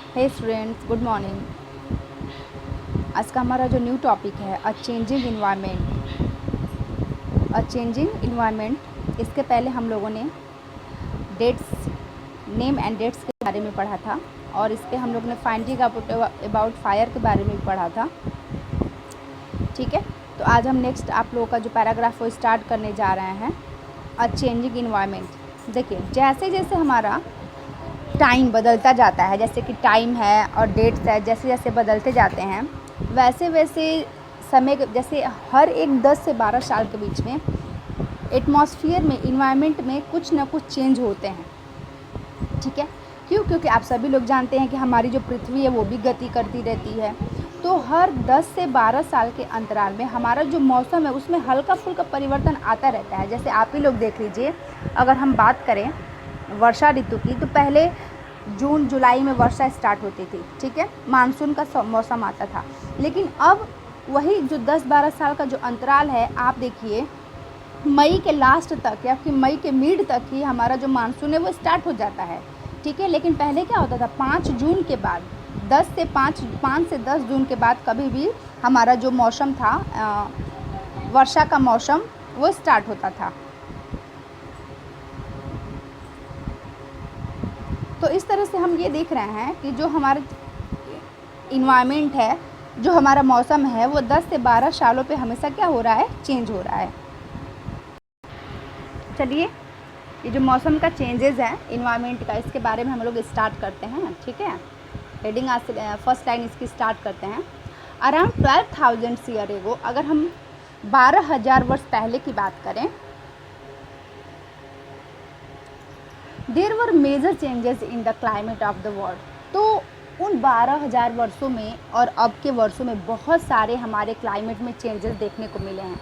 हे students, good morning. आज का हमारा जो न्यू टॉपिक है अ चेंजिंग इन्वायरमेंट। इसके पहले हम लोगों ने डेट्स, नेम एंड डेट्स के बारे में पढ़ा था और इस पर हम लोगों ने फाइंडिंग अबाउट फायर के बारे में भी पढ़ा था। ठीक है, तो आज हम नेक्स्ट आप लोगों का जो पैराग्राफ वो स्टार्ट करने जा रहे हैं अ चेंजिंग इन्वायरमेंट। देखिए, जैसे जैसे हमारा टाइम बदलता जाता है, जैसे कि टाइम है और डेट्स है, जैसे जैसे बदलते जाते हैं वैसे वैसे समय, जैसे हर एक 10 से 12 साल के बीच में एटमॉस्फेयर में, इन्वायरमेंट में कुछ ना कुछ चेंज होते हैं। ठीक है, क्यों? क्योंकि आप सभी लोग जानते हैं कि हमारी जो पृथ्वी है वो भी गति करती रहती है। तो हर 10 से 12 साल के अंतराल में हमारा जो मौसम है उसमें हल्का फुल्का परिवर्तन आता रहता है। जैसे आप ही लोग देख लीजिए, अगर हम बात करें वर्षा ऋतु की, तो पहले जून जुलाई में वर्षा स्टार्ट होती थी। ठीक है, मानसून का मौसम आता था। लेकिन अब वही जो 10-12 साल का जो अंतराल है, आप देखिए मई के लास्ट तक या फिर मई के मिड तक ही हमारा जो मानसून है वो स्टार्ट हो जाता है। ठीक है, लेकिन पहले क्या होता था, 5 जून के बाद 5 से 10 जून के बाद कभी भी हमारा जो मौसम था, वर्षा का मौसम, वो स्टार्ट होता था। तो इस तरह से हम ये देख रहे हैं कि जो हमारा इन्वायरमेंट है, जो हमारा मौसम है, वो 10 से 12 सालों पे हमेशा क्या हो रहा है, चेंज हो रहा है। चलिए, ये जो मौसम का चेंजेस है इन्वायरमेंट का, इसके बारे में हम लोग स्टार्ट करते हैं। ठीक है, हेडिंग आज फर्स्ट लाइन इसकी स्टार्ट करते हैं। अराउंड 12,000 ईयर एगो, अगर हम 12,000 वर्ष पहले की बात करें, there were major changes in the climate of the world. तो उन 12,000 वर्षों में और अब के वर्षों में बहुत सारे हमारे क्लाइमेट में चेंजेस देखने को मिले हैं।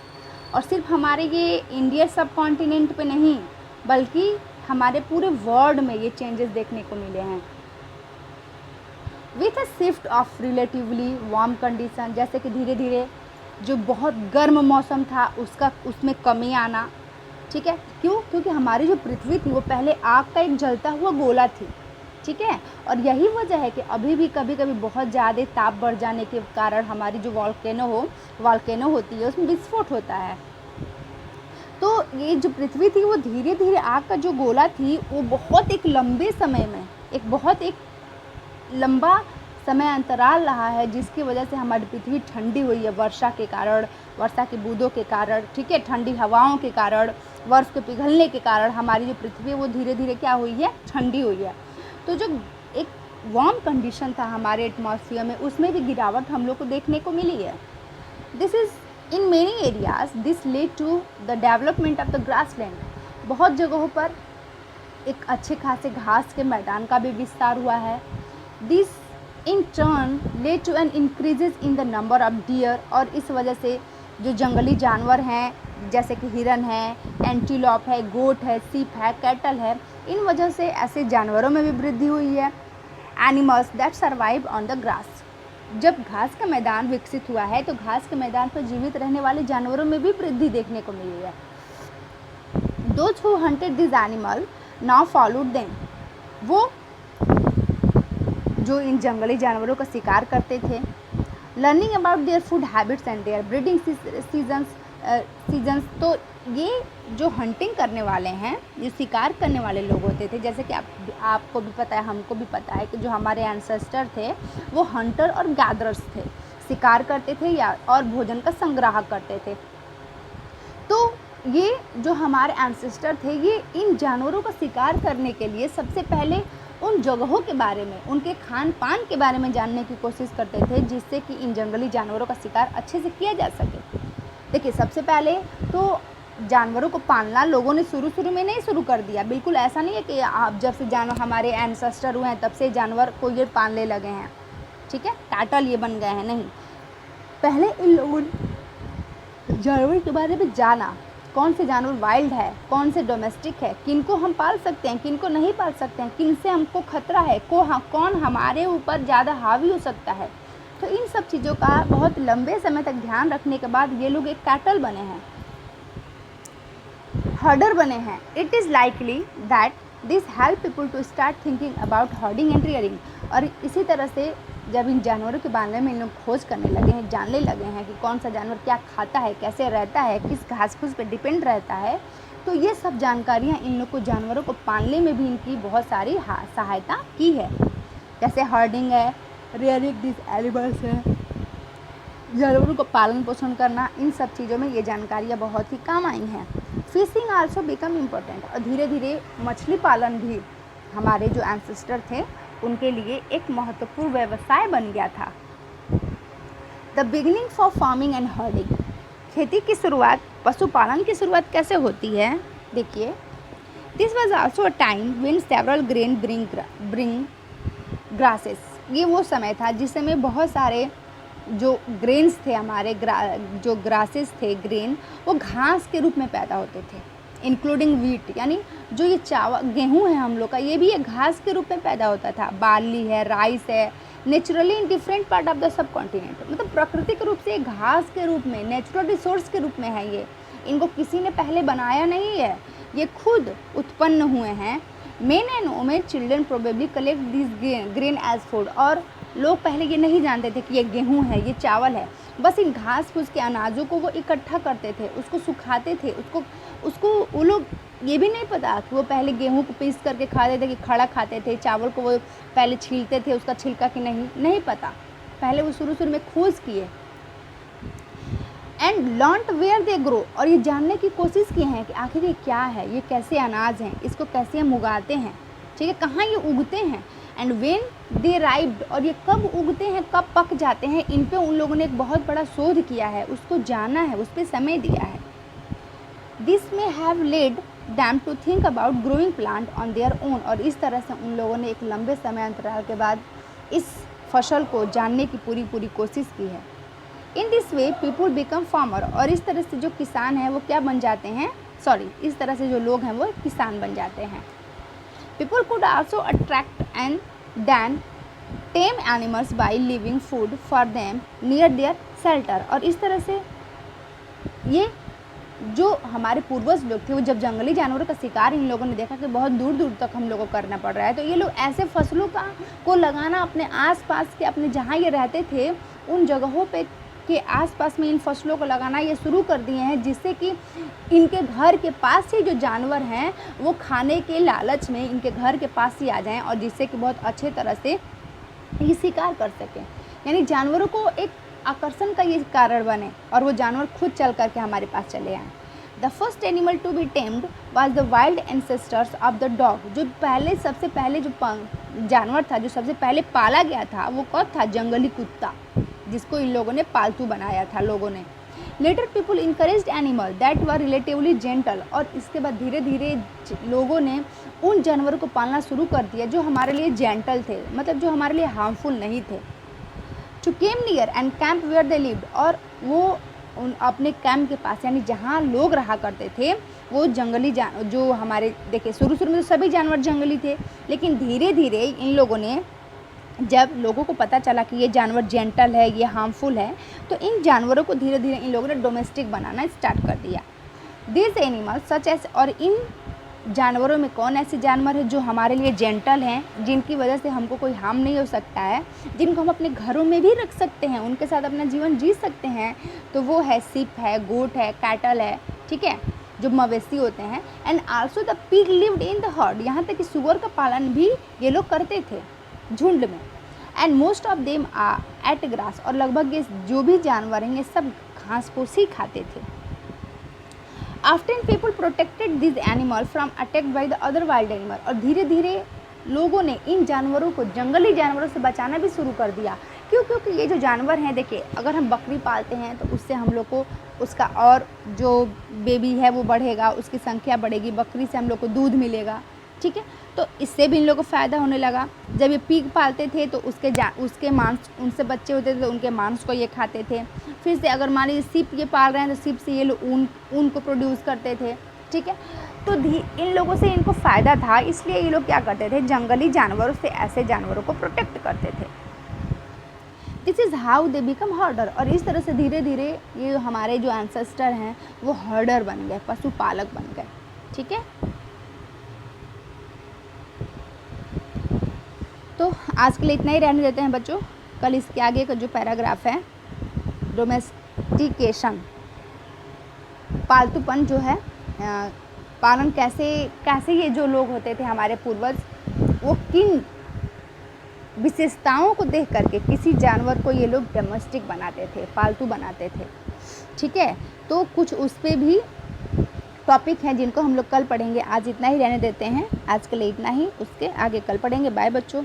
और सिर्फ हमारे ये इंडिया सब कॉन्टिनेंट पे नहीं, बल्कि हमारे पूरे वर्ल्ड में ये चेंजेस देखने को मिले हैं। With a shift of relatively warm condition, जैसे कि धीरे धीरे जो बहुत गर्म मौसम था उसमें कमी आना। ठीक है, क्यों? क्योंकि हमारी जो पृथ्वी थी वो पहले आग का एक जलता हुआ गोला थी। ठीक है, और यही वजह है कि अभी भी कभी कभी बहुत ज़्यादा ताप बढ़ जाने के कारण हमारी जो वॉल्केनो होती है उसमें विस्फोट होता है। तो ये जो पृथ्वी थी वो धीरे धीरे आग का जो गोला थी वो बहुत एक लंबे समय में एक लंबा समय अंतराल रहा है, जिसकी वजह से हमारी पृथ्वी ठंडी हुई है वर्षा के कारण, वर्षा की बूंदों के कारण। ठीक है, ठंडी हवाओं के कारण, बर्फ़ के पिघलने के कारण हमारी जो पृथ्वी है वो धीरे धीरे क्या हुई है, ठंडी हुई है। तो जो एक वार्म कंडीशन था हमारे एटमॉस्फेयर में, उसमें भी गिरावट हम लोग को देखने को मिली है। This is in many areas this led to the development of the grassland. बहुत जगहों पर एक अच्छे खासे घास के मैदान का भी विस्तार हुआ है। This in turn led to an increases in the number of deer, और इस वजह से जो जंगली जानवर हैं, जैसे कि हिरन है, एंटीलॉप है, गोट है, सीप है, कैटल है, इन वजह से ऐसे जानवरों में भी वृद्धि हुई है। Animals that survive on the grass, जब घास का मैदान विकसित हुआ है तो घास के मैदान पर जीवित रहने वाले जानवरों में भी वृद्धि देखने को मिली है। Those who hunted these animals now followed them, वो जो इन जंगली जानवरों का शिकार करते थे, learning about their food habits and their breeding seasons. तो ये जो हंटिंग करने वाले हैं, जो शिकार करने वाले लोग होते थे, जैसे कि आपको भी पता है, हमको भी पता है कि जो हमारे एंसेस्टर थे वो हंटर और गैदरर्स थे, शिकार करते थे या और भोजन का संग्रह करते थे। तो ये जो हमारे एंसेस्टर थे, ये इन जानवरों का शिकार करने के लिए सबसे पहले उन जगहों के बारे में, उनके खान पान के बारे में जानने की कोशिश करते थे, जिससे कि इन जंगली जानवरों का शिकार अच्छे से किया जा सके। देखिए, सबसे पहले तो जानवरों को पालना लोगों ने शुरू में नहीं शुरू कर दिया। बिल्कुल ऐसा नहीं है कि आप जब से जानवर हमारे एंसेस्टर हुए हैं तब से जानवर को ये पालने लगे हैं। ठीक है, कैटल ये बन गए हैं, नहीं। पहले इन लोगों ने जानवर के बारे में जाना, कौन से जानवर वाइल्ड है, कौन से डोमेस्टिक है, किनको हम पाल सकते हैं, किनको नहीं पाल सकते हैं, किन से हमको खतरा है, कौन हमारे ऊपर ज़्यादा हावी हो सकता है। तो इन सब चीज़ों का बहुत लंबे समय तक ध्यान रखने के बाद ये लोग एक कैटल बने हैं, हर्डर बने हैं। It is likely that this help people to start thinking about herding and rearing. और इसी तरह से जब इन जानवरों के बारे में इन लोग खोज करने लगे हैं, जानने लगे हैं कि कौन सा जानवर क्या खाता है, कैसे रहता है, किस घास फूस पे डिपेंड रहता है, तो ये सब जानकारियाँ इन लोग को जानवरों को पालने में भी इनकी बहुत सारी सहायता की है। जैसे हर्डिंग है, रियरिंग दिस एनिमल्स है, जानवरों को पालन पोषण करना, इन सब चीज़ों में ये जानकारियाँ बहुत ही काम आई हैं। Fishing also become important. और धीरे धीरे मछली पालन भी हमारे जो एंसेस्टर थे उनके लिए एक महत्वपूर्ण व्यवसाय बन गया था। The beginning for farming and herding. खेती की शुरुआत, पशुपालन की शुरुआत कैसे होती है? देखिए, this was also a time when several grain bring grasses. ये वो समय था जिस समय बहुत सारे जो ग्रेन्स थे हमारे जो ग्रासेस थे, ग्रेन, वो घास के रूप में पैदा होते थे, इंक्लूडिंग वीट, यानी जो ये चावल गेहूँ है हम लोग का, ये भी एक घास के रूप में पैदा होता था। बार्ली है, राइस है, naturally in different part of the sub continent. मतलब प्राकृतिक रूप से घास के रूप में, नेचुरल रिसोर्स के रूप में है ये। इनको किसी ने पहले बनाया नहीं है, ये खुद उत्पन्न हुए हैं। Men and women children probably collect this grain as food. और लोग पहले ये नहीं जानते थे कि ये गेहूँ है, ये चावल है। बस इन घास फूस के अनाजों को वो इकट्ठा करते थे, उसको सुखाते थे, उसको वो लोग ये भी नहीं पता कि वो पहले गेहूँ को पीस करके खाते थे कि खड़ा खाते थे, चावल को वो पहले छीलते थे उसका छिलका कि नहीं पता। पहले वो शुरू में खोज किए and learned where they grow. और ये जानने की कोशिश की हैं कि आखिर ये क्या है, ये कैसे अनाज हैं, इसको कैसे हम उगाते हैं, ठीक है, कहाँ ये उगते हैं। एंड व्हेन दे राइप्ड, और ये कब उगते हैं, कब पक जाते हैं, इन पे उन लोगों ने एक बहुत बड़ा शोध किया है, उसको जाना है, उस पर समय दिया है। This may have led them to think about growing plant on their own. और इस तरह से उन लोगों ने एक लंबे समय अंतराल के बाद इस फसल को जानने की पूरी कोशिश की है। In this way people become farmer. और इस तरह से जो किसान हैं वो क्या बन जाते हैं, इस तरह से जो लोग हैं वो किसान बन जाते हैं। People could also attract and then tame animals by living food for them near their shelter. और इस तरह से ये जो हमारे पूर्वज लोग थे वो जब जंगली जानवरों का शिकार इन लोगों ने देखा कि बहुत दूर दूर तक हम लोगों को करना पड़ रहा है, तो ये लोग ऐसे फसलों को लगाना अपने आसपास के, अपने जहाँ ये रहते थे उन जगहों पे के आसपास में इन फसलों को लगाना ये शुरू कर दिए हैं, जिससे कि इनके घर के पास ही जो जानवर हैं वो खाने के लालच में इनके घर के पास ही आ जाएं, और जिससे कि बहुत अच्छे तरह से ये शिकार कर सकें। यानी जानवरों को एक आकर्षण का ये कारण बने और वो जानवर खुद चल करके हमारे पास चले आएँ। The first animal to be tamed was the wild ancestors of the dog. जो सबसे पहले जो जानवर था, जो सबसे पहले पाला गया था, वो कौन था? जंगली कुत्ता, जिसको इन लोगों ने पालतू बनाया था लोगों ने। Later people encouraged animal that were relatively gentle. और इसके बाद धीरे धीरे लोगों ने उन जानवरों को पालना शुरू कर दिया जो हमारे लिए जेंटल थे, मतलब जो हमारे लिए हार्मफुल नहीं थे। To came near and camp where they lived. और वो उन अपने कैंप के पास, यानी जहाँ लोग रहा करते थे, वो जंगली जो हमारे, देखिए शुरू में तो सभी जानवर जंगली थे, लेकिन धीरे धीरे इन लोगों ने, जब लोगों को पता चला कि ये जानवर जेंटल है, ये हार्मफुल है, तो इन जानवरों को धीरे धीरे इन लोगों ने डोमेस्टिक बनाना स्टार्ट कर दिया। This animals such as. और इन जानवरों में कौन ऐसे जानवर है जो हमारे लिए जेंटल हैं, जिनकी वजह से हमको कोई हार्म नहीं हो सकता है, जिनको हम अपने घरों में भी रख सकते हैं, उनके साथ अपना जीवन जी सकते हैं, तो वो है सिप है, गोट है, कैटल है, ठीक है, जो मवेशी होते हैं। And also the pig lived in the heard. यहाँ तक कि सुअर का पालन भी ये लोग करते थे झुंड में। And most of them are ate grass. और लगभग ये जो भी जानवर हैं ये सब घास फूस ही खाते थे। After people protected this animal from attack by the other wild animal. और धीरे धीरे लोगों ने इन जानवरों को, जंगली जानवरों से बचाना भी शुरू कर दिया। क्यों? क्योंकि ये जो जानवर हैं, देखिए अगर हम बकरी पालते हैं तो उससे हम लोग को उसका और जो बेबी है वो बढ़ेगा, उसकी संख्या बढ़ेगी, बकरी से हम लोग को दूध मिलेगा, ठीक है, तो इससे भी इन लोगों को फ़ायदा होने लगा। जब ये पीग पालते थे तो उसके मांस, उनसे बच्चे होते थे तो उनके मांस को ये खाते थे। फिर से अगर मान लीजिए सीप ये पाल रहे हैं तो सीप से ये लोग ऊन को प्रोड्यूस करते थे, ठीक है, तो इन लोगों से इनको फ़ायदा था, इसलिए ये लोग क्या करते थे, जंगली जानवरों से ऐसे जानवरों को प्रोटेक्ट करते थे। This is how they become हर्डर। और इस तरह से धीरे धीरे ये हमारे जो एंसेस्टर हैं वो हर्डर बन गए, पशुपालक बन गए, ठीक है। तो आज के लिए इतना ही रहने देते हैं बच्चों। कल इसके आगे का जो पैराग्राफ है, डोमेस्टिकेशन, पालतूपन जो है, पालन कैसे ये जो लोग होते थे हमारे पूर्वज, वो किन विशेषताओं को देख करके किसी जानवर को ये लोग डोमेस्टिक बनाते थे, पालतू बनाते थे। ठीक है, तो कुछ उस पर भी टॉपिक हैं जिनको हम लोग कल पढ़ेंगे। आज इतना ही रहने देते हैं, आज के लिए इतना ही, उसके आगे कल पढ़ेंगे। बाय बच्चों।